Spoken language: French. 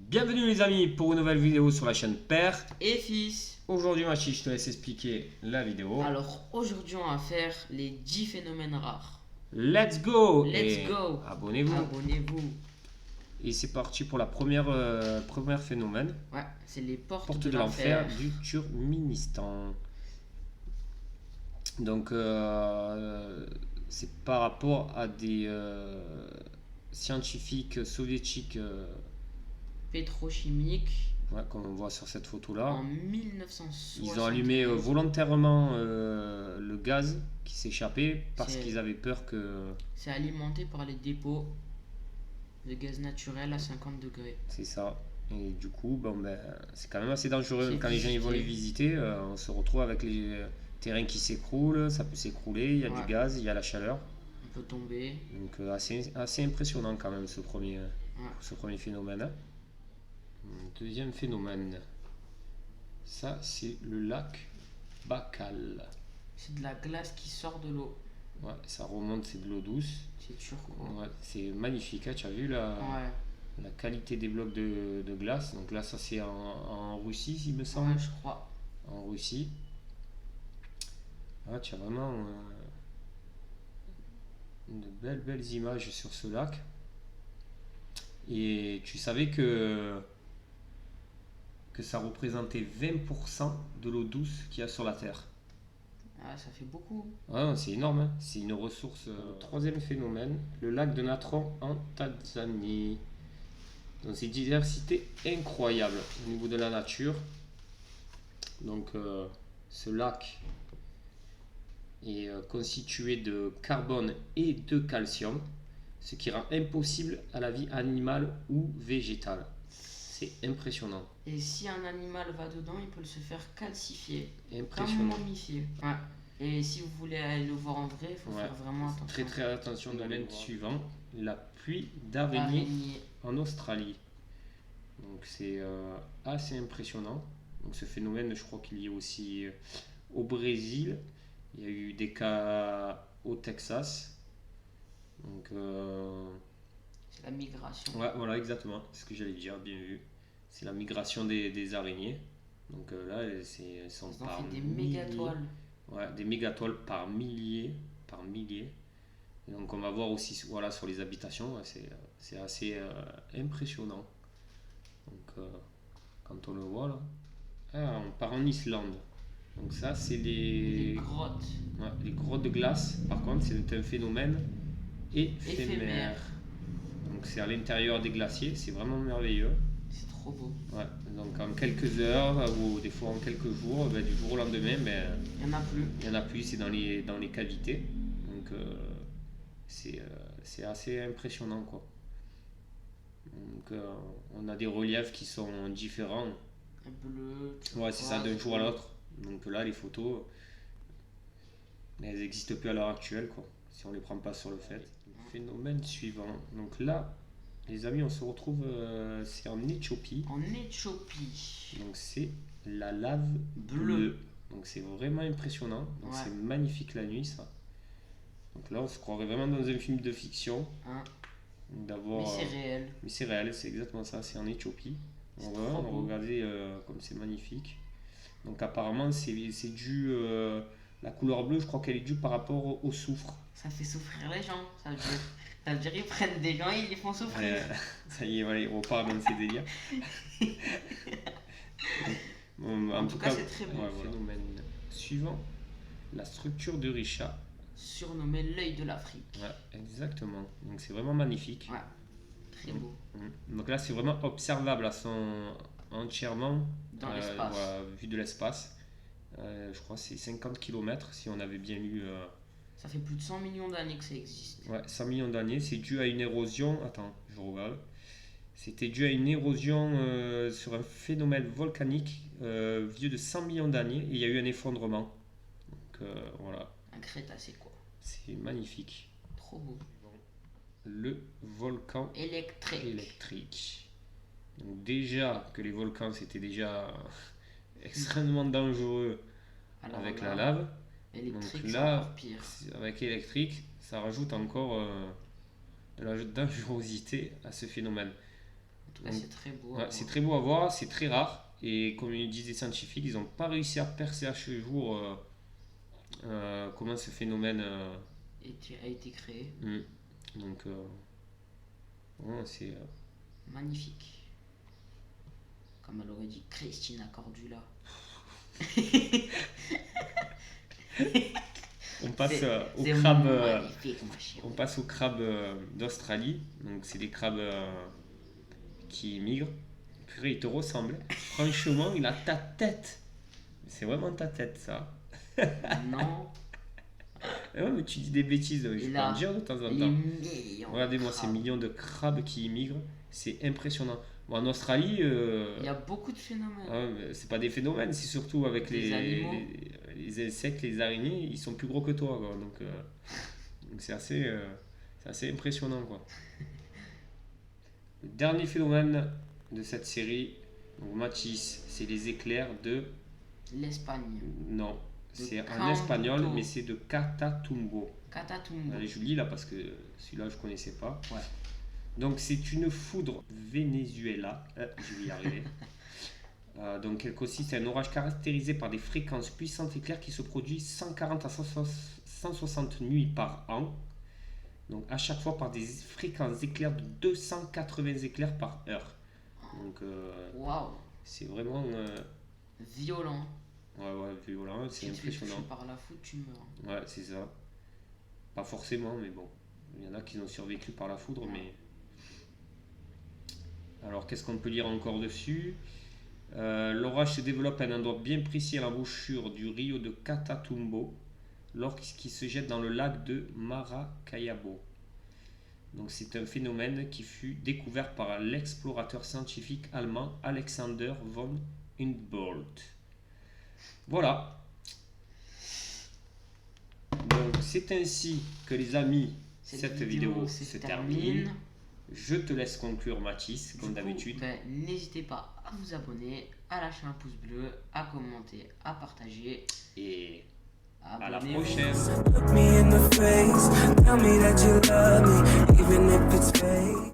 Bienvenue les amis pour une nouvelle vidéo sur la chaîne Père et Fils. Aujourd'hui Machi, je te laisse expliquer la vidéo. Alors aujourd'hui on va faire les 10 phénomènes rares. Let's go. Let's go. Abonnez-vous. Et c'est parti pour la première phénomène. Ouais, c'est les portes de l'enfer du Turkménistan. Donc c'est par rapport à des scientifiques soviétiques pétrochimiques. Ouais, comme on voit sur cette photo là. En 1960. Ils ont allumé volontairement le gaz qui s'échappait parce qu'ils avaient peur que... C'est alimenté par les dépôts de gaz naturel à 50 degrés. C'est ça. Et du coup, c'est quand même assez dangereux. Quand les gens ils vont les visiter, on se retrouve avec les terrains qui s'écroulent, ça peut s'écrouler, il y a du gaz, il y a la chaleur. On peut tomber. Donc assez impressionnant quand même ce premier phénomène. Deuxième phénomène, ça c'est le lac Baïkal. C'est de la glace qui sort de l'eau. Ouais, ça remonte, c'est de l'eau douce. C'est turquoise. Ouais, c'est magnifique, hein, tu as vu la qualité des blocs de glace. Donc là, ça c'est en Russie, il me semble. Ouais, je crois. En Russie. Ah, tu as vraiment de belles images sur ce lac. Et tu savais que ça représentait 20% de l'eau douce qu'il y a sur la Terre. Ah, ça fait beaucoup. Ah, c'est énorme, hein. C'est une ressource. Troisième phénomène, le lac de Natron en Tanzanie. Donc c'est une diversité incroyable au niveau de la nature. Donc ce lac est constitué de carbone et de calcium, ce qui rend impossible à la vie animale ou végétale. C'est impressionnant. Et si un animal va dedans, il peut se faire calcifier, impressionnant, comme momifier. Ouais. Et si vous voulez aller le voir en vrai, il faut faire vraiment attention. Très attention. Dans l'année suivant, la pluie d'araignée en Australie. Donc c'est assez impressionnant. Donc ce phénomène, je crois qu'il y a aussi au Brésil. Il y a eu des cas au Texas. Donc c'est la migration. Ouais, voilà, exactement. C'est ce que j'allais dire, bien vu. C'est la migration des araignées. Donc là, elles sont par des mégatoiles. Ouais, des mégatoiles par milliers. Et donc on va voir aussi sur les habitations, c'est assez impressionnant. Donc quand on le voit là. Ah, on part en Islande. Donc ça c'est les grottes. Ouais, les grottes de glace. Par contre c'est un phénomène éphémère. Donc c'est à l'intérieur des glaciers, c'est vraiment merveilleux. C'est trop beau. Ouais, donc en quelques heures ou des fois en quelques jours, du jour au lendemain, il n'y en a plus. Il n'y en a plus, c'est dans les cavités. Donc c'est assez impressionnant quoi. Donc on a des reliefs qui sont différents. Bleu. Ouais, c'est ça, d'un jour à l'autre. Donc là les photos, elles n'existent plus à l'heure actuelle quoi, si on les prend pas sur le fait. Phénomène suivant. Donc là, les amis, on se retrouve, c'est en Éthiopie. En Éthiopie. Donc c'est la lave bleue. Donc c'est vraiment impressionnant. Donc c'est magnifique la nuit ça. Donc là on se croirait vraiment dans un film de fiction. Mais c'est réel. Mais c'est réel, c'est exactement ça, c'est en Éthiopie. On va regarder comme c'est magnifique. Donc apparemment c'est dû... la couleur bleue, je crois qu'elle est due par rapport au soufre. Ça fait souffrir les gens, ça veut dire ils prennent des gens et ils les font souffrir. Ça y est, voilà, ils repartent dans ces délires. En tout cas, c'est très beau. Phénomène suivant, la structure de Richat. Surnommé l'œil de l'Afrique. Ouais, exactement. Donc c'est vraiment magnifique. Ouais, très beau. Donc là, c'est vraiment observable entièrement dans l'espace. Vu de l'espace. Je crois que c'est 50 km si on avait bien lu. Ça fait plus de 100 millions d'années que ça existe. Ouais, 100 millions d'années. C'est dû à une érosion. Attends, je regarde. C'était dû à une érosion sur un phénomène volcanique vieux de 100 millions d'années et il y a eu un effondrement. Donc voilà. Un crétacé quoi. C'est magnifique. Trop beau. Le volcan électrique. Donc déjà que les volcans c'était déjà extrêmement dangereux avec la lave. Électrique, donc là, c'est encore pire. avec électrique, ça rajoute encore de la dangerosité à ce phénomène. En tout cas, Donc, c'est très beau. à ouais, voir. c'est très beau à voir, c'est très rare. Et comme disent les scientifiques, ils n'ont pas réussi à percer à ce jour comment ce phénomène. A été créé. Donc, ouais, c'est. Magnifique. Comme elle aurait dit Christina Cordula. On passe au C'est crabe. magnifique, ma chérie. On passe aux crabes d'Australie. Donc, c'est des crabes qui migrent. Purée, il te ressemble. Franchement, il a ta tête. C'est vraiment ta tête, ça. Non, Ouais, mais tu dis des bêtises, donc je Et peux là, en dire de temps en les temps. millions. Regardez-moi de ces crabes. millions de crabes qui immigrent. C'est impressionnant. Bon, en Australie, Il y a beaucoup de phénomènes. mais c'est pas des phénomènes, c'est surtout avec Les animaux. les insectes, les araignées, ils sont plus gros que toi, quoi. Donc c'est assez impressionnant, quoi. Le dernier phénomène de cette série, donc Mathis, c'est les éclairs de... L'Espagne. Non, De c'est en Canto. espagnol, mais c'est de Catatumbo. Catatumbo. Allez, je lis là parce que celui-là, je connaissais pas. Ouais. Donc, c'est une foudre Venezuela. Je vais y arriver. Donc, elle consiste à un orage caractérisé par des fréquences puissantes éclairs qui se produisent 140 à 160 nuits par an. Donc, à chaque fois par des fréquences d'éclairs de 280 éclairs par heure. Donc, Waouh. c'est vraiment Violent. ouais, violent, c'est Si tu te fais toucher impressionnant. par la foudre, tu meurs. Ouais, c'est ça. Pas forcément, mais bon. Il y en a qui ont survécu par la foudre, mais... Alors, qu'est-ce qu'on peut lire encore dessus? L'orage se développe à un endroit bien précis à l'embouchure du rio de Catatumbo, lorsqu'il se jette dans le lac de Maracaibo. Donc, c'est un phénomène qui fut découvert par l'explorateur scientifique allemand Alexander von Humboldt. Voilà. Donc, c'est ainsi que les amis, cette vidéo se termine. Je te laisse conclure, Mathis, comme Du coup, d'habitude. N'hésitez pas à vous abonner, à lâcher un pouce bleu, à commenter, à partager. Et à la Abonnez-vous. prochaine. Look me in the face, tell me that you love me, even if it's fake.